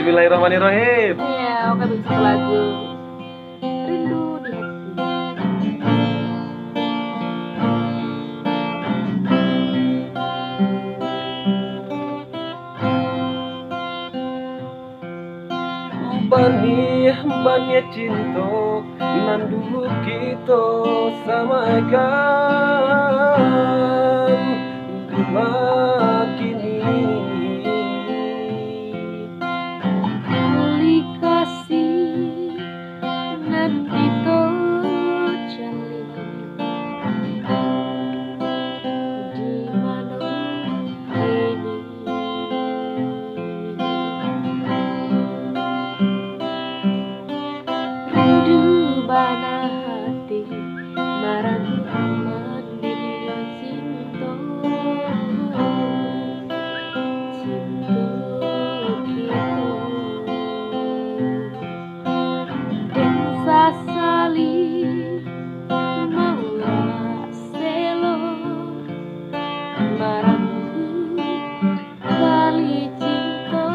Bismillahirrahmanirrahim. Iya, oke bikin satu lagu. Rindu di hati. Bani cinta nandu kita samakan Dima kini Kali kasih nan kita jalin di mana kini rindu bana hati marang aman di cinta sasali maula selo marangku kali cinta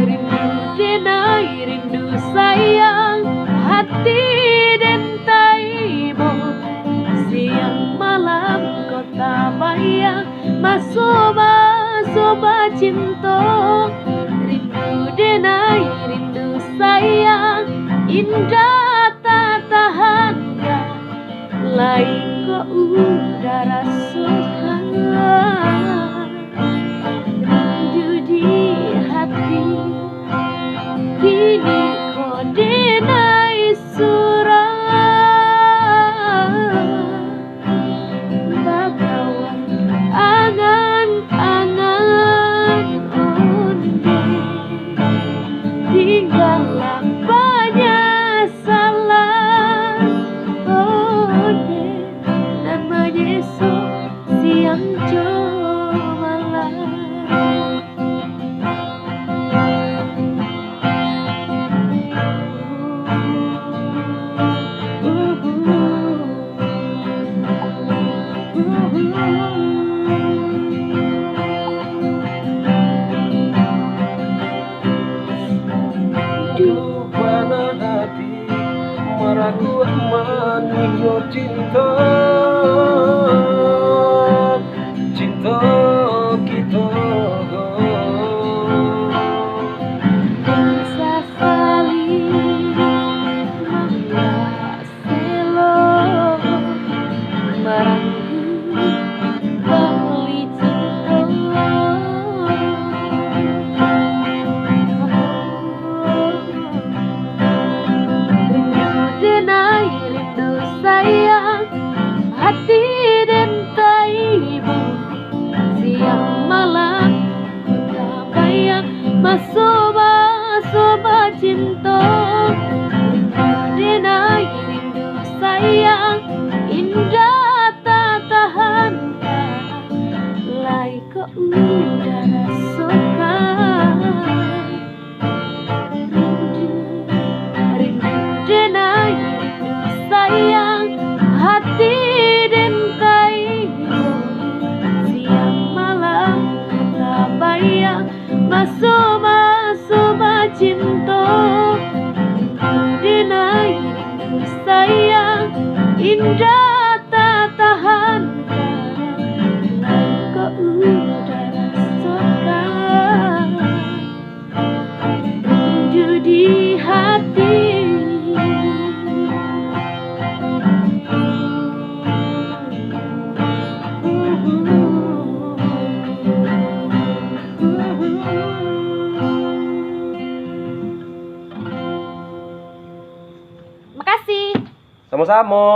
rindu denai rindu sayang hati dentaimu siang malam kota bayang masuk soba cinta rindu denai rindu sayang indah tak tahan lain ke udara suka rindu di hati kini kau denai surah bagawan angan-angan tinggallah banyak salah dan menyesal siang malam Bana hati maragu manio cinta cinta kita sasali maula selo marangku kali cinta denai rindu sayang hati dentaimu siang malam kota bayang soba cinta rindu denai rindu sayang indah tak tahan lai ke udara suka denai sayang hati dentaimu siang malam kata bayang masuk cinta denai sayang indah tak tahan ke udara suka rindu di hati Makasih. sama-sama.